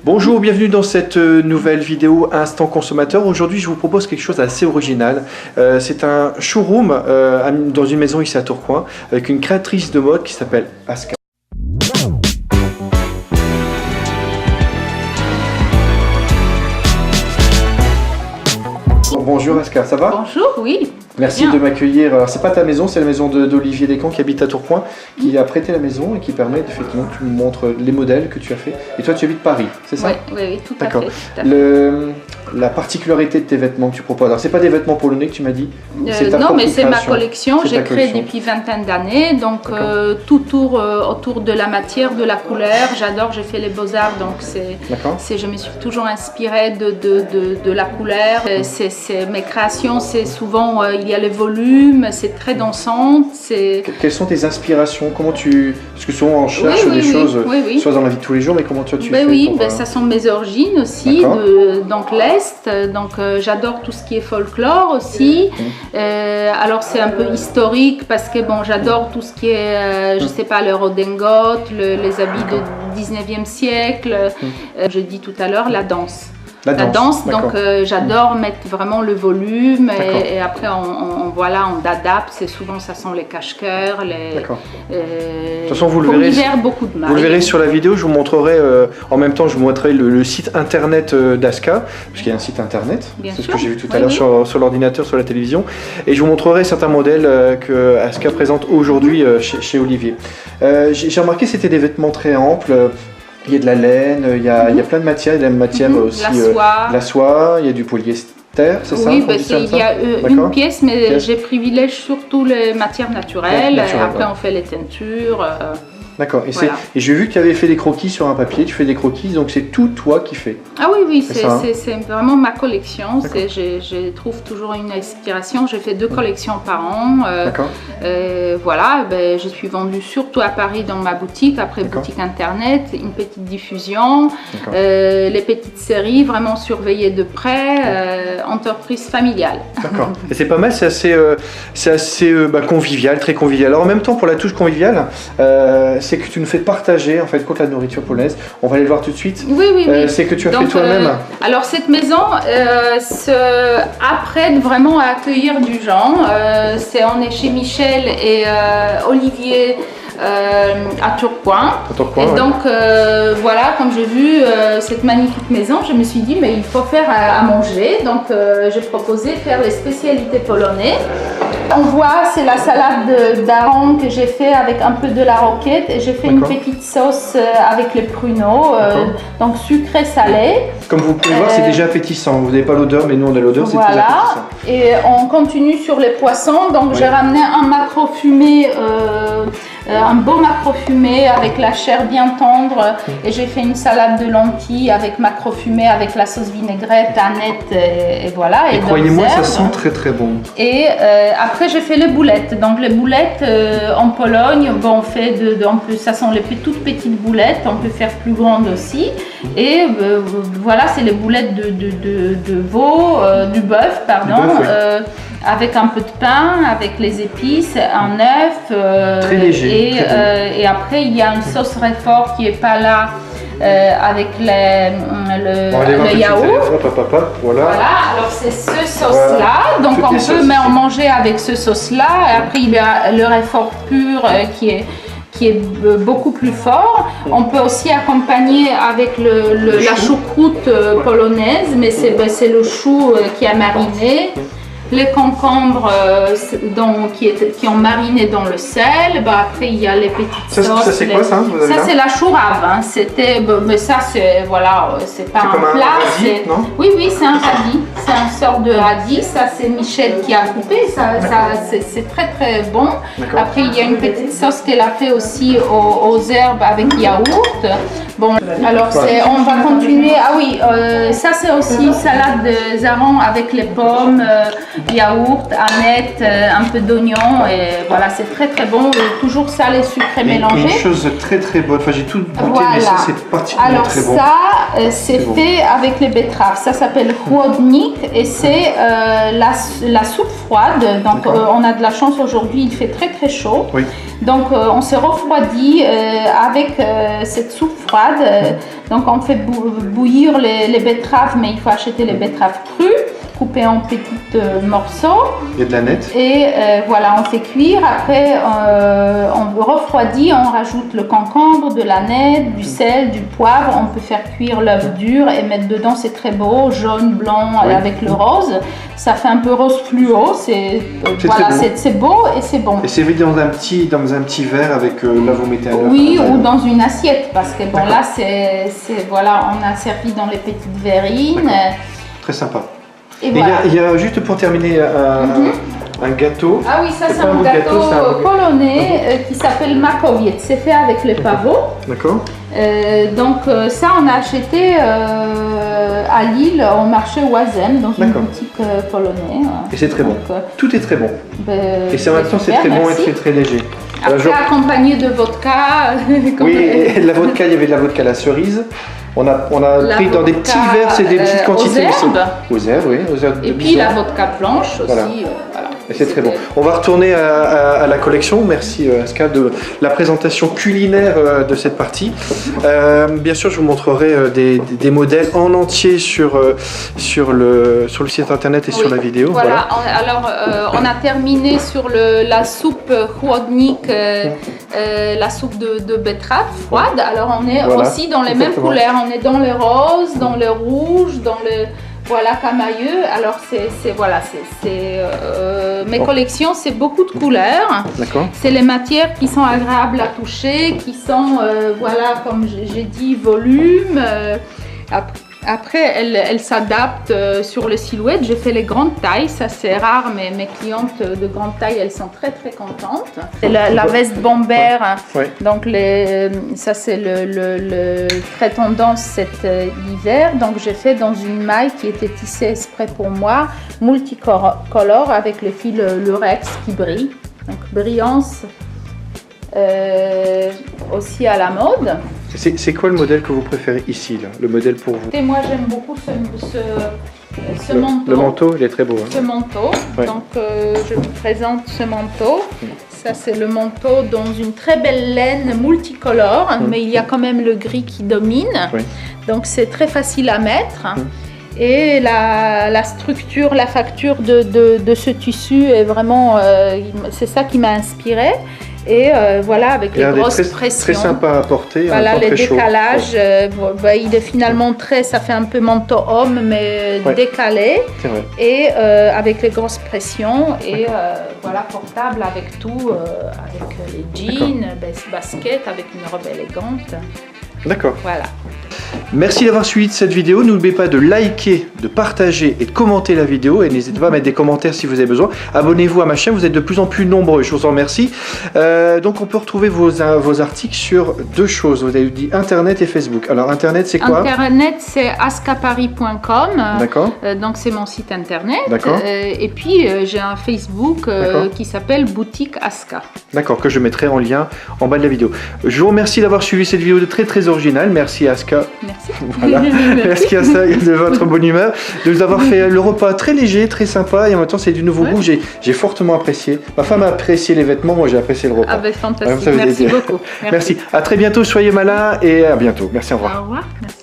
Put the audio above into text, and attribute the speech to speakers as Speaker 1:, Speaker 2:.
Speaker 1: Bonjour, bienvenue dans cette nouvelle vidéo Instant Consommateur. Aujourd'hui, je vous propose quelque chose d'assez original. C'est un showroom dans une maison ici à Tourcoing avec une créatrice de mode qui s'appelle Aska. Bonjour Aska, ça va?
Speaker 2: Bonjour, oui.
Speaker 1: Merci de m'accueillir. Alors c'est pas ta maison, c'est la maison d'Olivier Descamps qui habite à Tourcoing, qui a prêté la maison et qui permet effectivement que tu me montres les modèles que tu as fait. Et toi tu habites Paris, c'est ça?
Speaker 2: Oui, tout à fait.
Speaker 1: La particularité de tes vêtements que tu proposes, alors c'est pas des vêtements polonais que tu m'as dit?
Speaker 2: Non, mais c'est ma collection, j'ai créé depuis vingtaine d'années, donc tout tourne autour de la matière, de la couleur. J'adore, j'ai fait les beaux-arts, donc je me suis toujours inspirée de la couleur. Mes créations, c'est souvent, il y a le volume, c'est très dansant.
Speaker 1: Quelles sont tes inspirations? Parce que souvent on cherche des choses, soit dans la vie de tous les jours, mais comment tu fais
Speaker 2: ça sont mes origines aussi, donc l'Est. Donc j'adore tout ce qui est folklore aussi. Alors c'est un peu historique parce que bon, j'adore tout ce qui est, je sais pas, le redingote, les habits du 19e siècle. Je dis tout à l'heure la danse. La danse, donc j'adore mettre vraiment le volume et après on adapte. C'est souvent ça sont les cache-cœurs, de toute façon vous le verrez. Beaucoup de
Speaker 1: vous le verrez sur la vidéo. Je vous montrerai en même temps. Je vous montrerai le site internet d'Aska, parce qu'il y a un site internet. C'est ce que j'ai vu tout à l'heure sur l'ordinateur, sur la télévision. Et je vous montrerai certains modèles que Aska présente aujourd'hui chez Olivier. J'ai remarqué que c'était des vêtements très amples. Il y a de la laine, il y a plein de matières, il y a de la matière aussi, la soie, il y a du polyester, c'est ça?
Speaker 2: Oui, il y a une pièce, mais j'ai privilège surtout les matières naturelles. Après, on fait les teintures.
Speaker 1: D'accord. Et j'ai vu que tu avais fait des croquis sur un papier, tu fais des croquis, donc c'est tout toi qui fais.
Speaker 2: Ah oui, c'est vraiment ma collection. Je trouve toujours une inspiration. J'ai fait 2 collections par an. Je suis vendue surtout à Paris dans ma boutique, après boutique internet, une petite diffusion, les petites séries, vraiment surveillées de près, entreprise familiale. D'accord.
Speaker 1: Et c'est pas mal, c'est assez convivial, très convivial. Alors en même temps, pour la touche conviviale, c'est que tu nous fais partager en fait contre la nourriture polonaise. On va aller le voir tout de suite.
Speaker 2: Oui.
Speaker 1: C'est que tu as fait toi-même.
Speaker 2: Alors cette maison apprête vraiment à accueillir du genre. On est chez Michel et Olivier à Tourcoing. Et donc comme j'ai vu cette magnifique maison, je me suis dit mais il faut faire à manger. Donc j'ai proposé de faire les spécialités polonaises. On voit, c'est la salade d'aran que j'ai fait avec un peu de la roquette et j'ai fait une petite sauce avec les pruneaux, donc sucré salé.
Speaker 1: Comme vous pouvez voir, c'est déjà appétissant. Vous n'avez pas l'odeur, mais nous on a l'odeur, c'est très appétissant.
Speaker 2: Et on continue sur les poissons. Donc j'ai ramené un maquereau fumé. Un beau maquereau fumé avec la chair bien tendre et j'ai fait une salade de lentilles avec maquereau fumé avec la sauce vinaigrette, aneth et voilà.
Speaker 1: Et croyez-moi, ça sent très très bon.
Speaker 2: Et après j'ai fait les boulettes. Donc les boulettes en Pologne, on fait ça sont les toutes petites boulettes. On peut faire plus grandes aussi. Et c'est les boulettes de veau, du bœuf, pardon. Avec un peu de pain, avec les épices, un œuf.
Speaker 1: Très léger.
Speaker 2: Et après, il y a une sauce Réfort qui n'est pas là avec le yaourt.
Speaker 1: Voilà,
Speaker 2: alors c'est ce sauce-là. Donc on peut en manger avec ce sauce-là. Et après, il y a le Réfort pur qui est beaucoup plus fort. On peut aussi accompagner avec la choucroute polonaise, mais c'est le chou qui a mariné. Les concombres qui ont mariné dans le sel. Après, il y a les petites sauces.
Speaker 1: Ça, c'est quoi ça?
Speaker 2: Ça, c'est la chourave. Mais ça, c'est pas un plat.
Speaker 1: Radis, non?
Speaker 2: Oui, c'est un radis. C'est une sorte de radis. Ça, c'est Michel qui a coupé. C'est très très bon. Après, il y a une petite sauce qu'elle a fait aussi aux herbes avec yaourt. Bon, alors on va continuer. Ah oui, ça c'est aussi salade de zaran avec les pommes. Yaourt, aneth, un peu d'oignon et voilà, c'est très très bon, toujours salé sucré mélangé.
Speaker 1: Une chose très très bonne, enfin j'ai tout goûté mais ça c'est particulièrement très bon.
Speaker 2: Alors ça c'est fait avec les betteraves, ça s'appelle chłodnik et c'est la soupe froide, donc on a de la chance aujourd'hui, il fait très très chaud. Donc on se refroidit avec cette soupe froide. Donc on fait bouillir les betteraves, mais il faut acheter les betteraves crues, coupées en petits morceaux.
Speaker 1: Il y a de la nette.
Speaker 2: Et voilà, on fait cuire. Après, on refroidit, on rajoute le concombre, de la nette, du sel, du poivre. On peut faire cuire l'œuf dur et mettre dedans, c'est très beau, jaune, blanc avec le rose. Ça fait un peu rose fluo. C'est beau et c'est bon.
Speaker 1: Et c'est vide dans un petit verre avec là vous mettez un œuf.
Speaker 2: Oui, ou dans une assiette parce que bon là voilà, on a servi dans les petites verrines.
Speaker 1: Très sympa.
Speaker 2: Et voilà.
Speaker 1: Il y a juste pour terminer un gâteau.
Speaker 2: Ah oui, ça c'est un gâteau polonais qui s'appelle makowiec. C'est fait avec les pavots.
Speaker 1: D'accord.
Speaker 2: Donc ça on a acheté à Lille au marché Oisem dans une boutique polonaise.
Speaker 1: Et c'est très bon. Tout est très bon. Et c'est en même temps c'est très bon et très léger.
Speaker 2: Après accompagné de vodka.
Speaker 1: Oui, et la vodka, il y avait de la vodka à la cerise. On a pris dans des petits verres, c'est des petites quantités. Aux herbes, oui. Aux herbes de
Speaker 2: et puis la vodka blanche aussi. Voilà.
Speaker 1: Et c'est très bon. On va retourner à la collection. Merci Aska de la présentation culinaire de cette partie. Bien sûr, je vous montrerai des modèles en entier sur le site internet et sur la vidéo.
Speaker 2: Voilà. Alors, on a terminé sur la soupe chłodnik, la soupe de betterave froide. Alors, on est aussi dans les mêmes couleurs. On est dans le rose, dans le rouge, dans le... Voilà, camailleux. Alors, mes collections, c'est beaucoup de couleurs.
Speaker 1: D'accord.
Speaker 2: C'est les matières qui sont agréables à toucher, qui sont, voilà, comme j'ai dit, volume. Après, elles s'adaptent sur les silhouettes. J'ai fait les grandes tailles, ça c'est rare, mais mes clientes de grande taille, elles sont très très contentes. C'est la veste bomber, donc ça c'est le très tendance cet hiver. Donc j'ai fait dans une maille qui était tissée exprès pour moi, multicolore avec le fil lurex qui brille. Donc brillance aussi à la mode.
Speaker 1: C'est quoi le modèle que vous préférez ici, là, le modèle pour vous?
Speaker 2: Et moi j'aime beaucoup ce manteau.
Speaker 1: Le manteau, il est très beau. Hein.
Speaker 2: Ce manteau, donc je vous présente ce manteau. Ça c'est le manteau dans une très belle laine multicolore, mais il y a quand même le gris qui domine. Donc c'est très facile à mettre. Et la structure, la facture de ce tissu est vraiment, c'est ça qui m'a inspirée. Et voilà, avec les grosses pressions.
Speaker 1: Très sympa à porter.
Speaker 2: Voilà, les décalages, il est finalement ça fait un peu manteau homme, mais décalé. Et avec les grosses pressions, et voilà, portable avec tout, avec les jeans, baskets, avec une robe élégante.
Speaker 1: D'accord.
Speaker 2: Voilà.
Speaker 1: Merci d'avoir suivi cette vidéo. N'oubliez pas de liker, de partager et de commenter la vidéo. Et n'hésitez pas à mettre des commentaires si vous avez besoin. Abonnez-vous à ma chaîne, vous êtes de plus en plus nombreux. Je vous en remercie. Donc on peut retrouver vos articles sur deux choses. Vous avez dit Internet et Facebook. Alors Internet, c'est quoi?
Speaker 2: Internet, c'est askaparis.com.
Speaker 1: D'accord.
Speaker 2: Donc c'est mon site Internet.
Speaker 1: D'accord.
Speaker 2: Et puis j'ai un Facebook qui s'appelle Boutique Aska. D'accord,
Speaker 1: que je mettrai en lien en bas de la vidéo. Je vous remercie d'avoir suivi cette vidéo très très originale. Merci Aska.
Speaker 2: Merci.
Speaker 1: Voilà. Merci à ça de votre bonne humeur, de nous avoir fait le repas très léger, très sympa, et en même temps c'est du nouveau goût. J'ai fortement apprécié. Ma femme a apprécié les vêtements, moi j'ai apprécié le repas.
Speaker 2: Ah ben fantastique. Merci beaucoup.
Speaker 1: Merci. À très bientôt, soyez malins et à bientôt. Merci, au revoir.
Speaker 2: Au revoir. Merci.